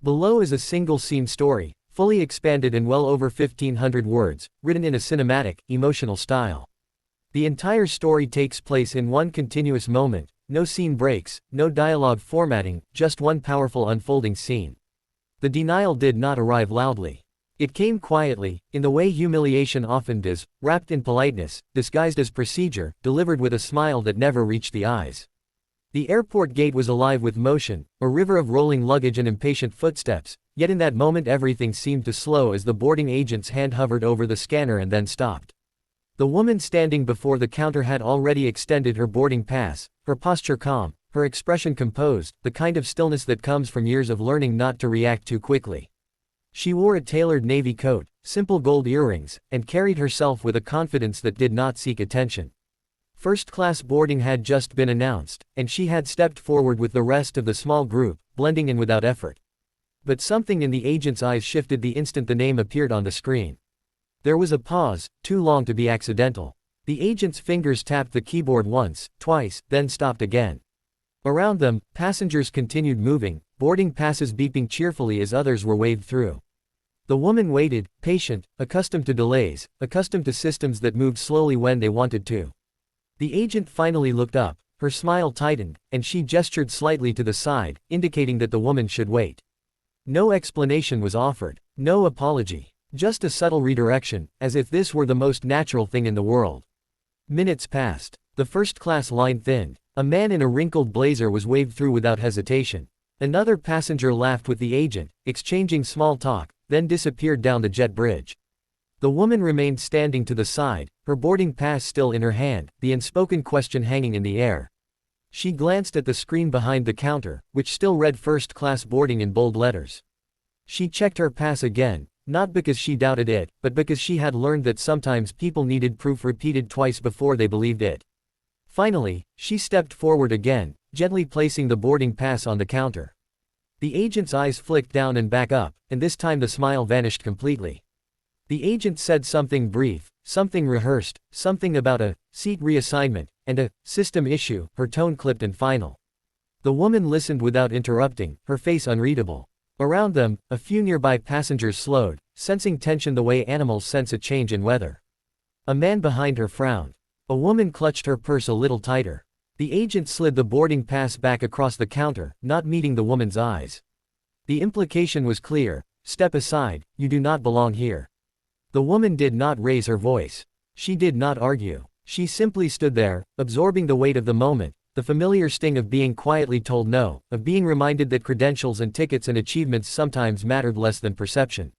Below is a single-scene story, fully expanded in well over 1,500 words, written in a cinematic, emotional style. The entire story takes place in one continuous moment, no scene breaks, no dialogue formatting, just one powerful unfolding scene. The denial did not arrive loudly. It came quietly, in the way humiliation often does, wrapped in politeness, disguised as procedure, delivered with a smile that never reached the eyes. The airport gate was alive with motion, a river of rolling luggage and impatient footsteps, yet in that moment everything seemed to slow as the boarding agent's hand hovered over the scanner and then stopped. The woman standing before the counter had already extended her boarding pass, her posture calm, her expression composed, the kind of stillness that comes from years of learning not to react too quickly. She wore a tailored navy coat, simple gold earrings, and carried herself with a confidence that did not seek attention. First-class boarding had just been announced, and she had stepped forward with the rest of the small group, blending in without effort. But something in the agent's eyes shifted the instant the name appeared on the screen. There was a pause, too long to be accidental. The agent's fingers tapped the keyboard once, twice, then stopped again. Around them, passengers continued moving, boarding passes beeping cheerfully as others were waved through. The woman waited, patient, accustomed to delays, accustomed to systems that moved slowly when they wanted to. The agent finally looked up, her smile tightened, and she gestured slightly to the side, indicating that the woman should wait. No explanation was offered, no apology, just a subtle redirection, as if this were the most natural thing in the world. Minutes passed. The first-class line thinned. A man in a wrinkled blazer was waved through without hesitation. Another passenger laughed with the agent, exchanging small talk, then disappeared down the jet bridge. The woman remained standing to the side, her boarding pass still in her hand, the unspoken question hanging in the air. She glanced at the screen behind the counter, which still read first-class boarding in bold letters. She checked her pass again, not because she doubted it, but because she had learned that sometimes people needed proof repeated twice before they believed it. Finally, she stepped forward again, gently placing the boarding pass on the counter. The agent's eyes flicked down and back up, and this time the smile vanished completely. The agent said something brief, something rehearsed, something about a seat reassignment, and a system issue, her tone clipped and final. The woman listened without interrupting, her face unreadable. Around them, a few nearby passengers slowed, sensing tension the way animals sense a change in weather. A man behind her frowned. A woman clutched her purse a little tighter. The agent slid the boarding pass back across the counter, not meeting the woman's eyes. The implication was clear: step aside, you do not belong here. The woman did not raise her voice. She did not argue. She simply stood there, absorbing the weight of the moment, the familiar sting of being quietly told no, of being reminded that credentials and tickets and achievements sometimes mattered less than perception.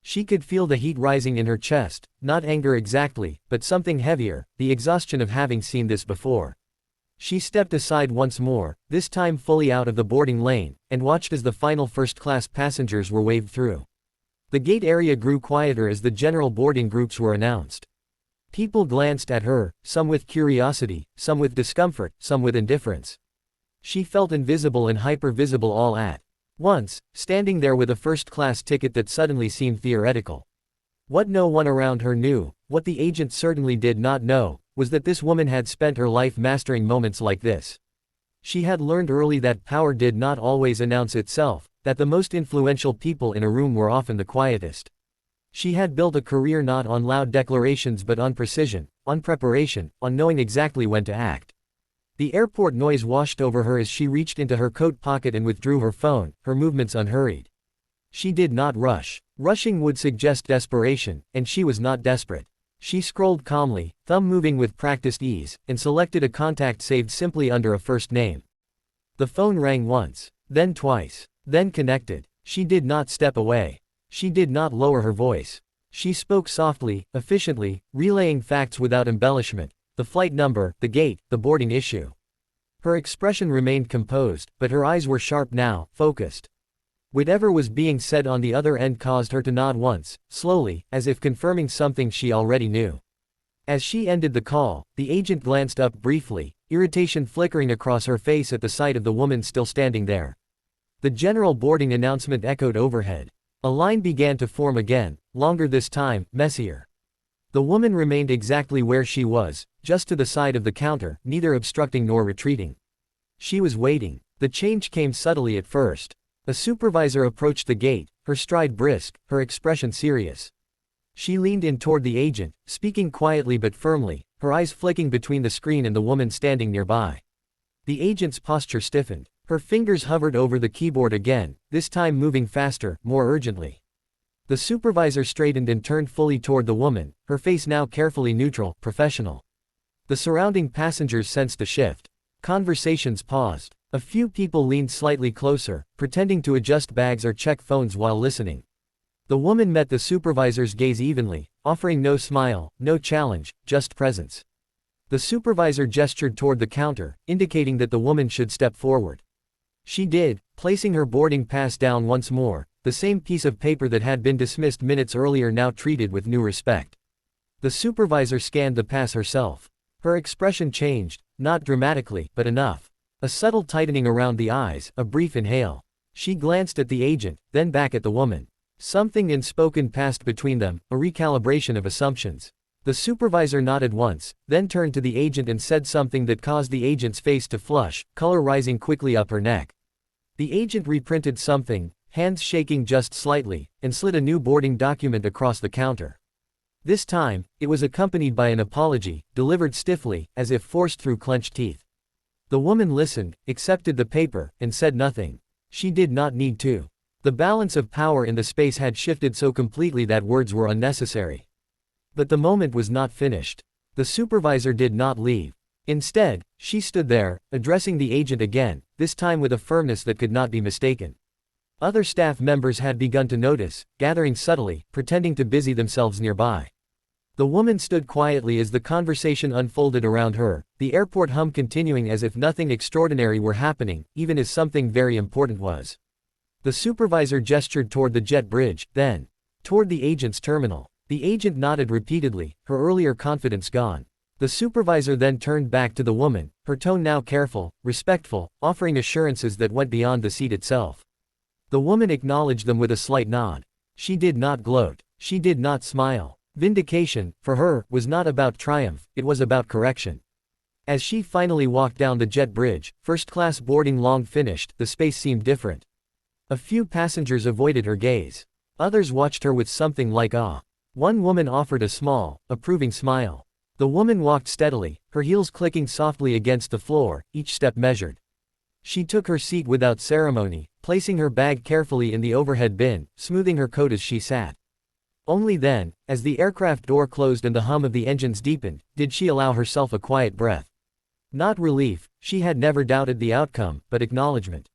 She could feel the heat rising in her chest, not anger exactly, but something heavier, the exhaustion of having seen this before. She stepped aside once more, this time fully out of the boarding lane, and watched as the final first-class passengers were waved through. The gate area grew quieter as the general boarding groups were announced. People glanced at her, some with curiosity, some with discomfort, some with indifference. She felt invisible and hyper-visible all at once, standing there with a first-class ticket that suddenly seemed theoretical. What no one around her knew, what the agent certainly did not know, was that this woman had spent her life mastering moments like this. She had learned early that power did not always announce itself, that the most influential people in a room were often the quietest. She had built a career not on loud declarations but on precision, on preparation, on knowing exactly when to act. The airport noise washed over her as she reached into her coat pocket and withdrew her phone, her movements unhurried. She did not rush. Rushing would suggest desperation, and she was not desperate. She scrolled calmly, thumb moving with practiced ease, and selected a contact saved simply under a first name. The phone rang once, then twice, then connected. She did not step away. She did not lower her voice. She spoke softly, efficiently, relaying facts without embellishment: the flight number, the gate, the boarding issue. Her expression remained composed, but her eyes were sharp now, focused. Whatever was being said on the other end caused her to nod once, slowly, as if confirming something she already knew. As she ended the call, the agent glanced up briefly, irritation flickering across her face at the sight of the woman still standing there. The general boarding announcement echoed overhead. A line began to form again, longer this time, messier. The woman remained exactly where she was, just to the side of the counter, neither obstructing nor retreating. She was waiting. The change came subtly at first. A supervisor approached the gate, her stride brisk, her expression serious. She leaned in toward the agent, speaking quietly but firmly, her eyes flicking between the screen and the woman standing nearby. The agent's posture stiffened. Her fingers hovered over the keyboard again, this time moving faster, more urgently. The supervisor straightened and turned fully toward the woman, her face now carefully neutral, professional. The surrounding passengers sensed a shift. Conversations paused. A few people leaned slightly closer, pretending to adjust bags or check phones while listening. The woman met the supervisor's gaze evenly, offering no smile, no challenge, just presence. The supervisor gestured toward the counter, indicating that the woman should step forward. She did, placing her boarding pass down once more, the same piece of paper that had been dismissed minutes earlier now treated with new respect. The supervisor scanned the pass herself. Her expression changed, not dramatically, but enough. A subtle tightening around the eyes, a brief inhale. She glanced at the agent, then back at the woman. Something unspoken passed between them, a recalibration of assumptions. The supervisor nodded once, then turned to the agent and said something that caused the agent's face to flush, color rising quickly up her neck. The agent reprinted something, hands shaking just slightly, and slid a new boarding document across the counter. This time, it was accompanied by an apology, delivered stiffly, as if forced through clenched teeth. The woman listened, accepted the paper, and said nothing. She did not need to. The balance of power in the space had shifted so completely that words were unnecessary. But the moment was not finished. The supervisor did not leave. Instead, she stood there, addressing the agent again, this time with a firmness that could not be mistaken. Other staff members had begun to notice, gathering subtly, pretending to busy themselves nearby. The woman stood quietly as the conversation unfolded around her, the airport hum continuing as if nothing extraordinary were happening, even as something very important was. The supervisor gestured toward the jet bridge, then toward the agent's terminal. The agent nodded repeatedly, her earlier confidence gone. The supervisor then turned back to the woman, her tone now careful, respectful, offering assurances that went beyond the seat itself. The woman acknowledged them with a slight nod. She did not gloat. She did not smile. Vindication, for her, was not about triumph, it was about correction. As she finally walked down the jet bridge, first-class boarding long finished, the space seemed different. A few passengers avoided her gaze. Others watched her with something like awe. One woman offered a small, approving smile. The woman walked steadily, her heels clicking softly against the floor, each step measured. She took her seat without ceremony, placing her bag carefully in the overhead bin, smoothing her coat as she sat. Only then, as the aircraft door closed and the hum of the engines deepened, did she allow herself a quiet breath. Not relief, she had never doubted the outcome, but acknowledgement.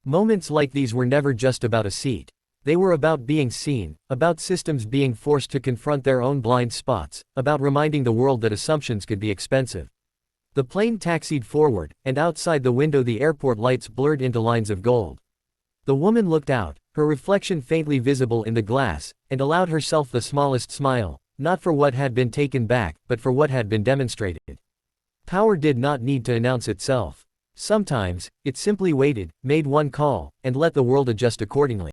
Moments like these were never just about a seat. They were about being seen, about systems being forced to confront their own blind spots, about reminding the world that assumptions could be expensive. The plane taxied forward, and outside the window the airport lights blurred into lines of gold. The woman looked out, her reflection faintly visible in the glass, and allowed herself the smallest smile, not for what had been taken back, but for what had been demonstrated. Power did not need to announce itself. Sometimes, it simply waited, made one call, and let the world adjust accordingly.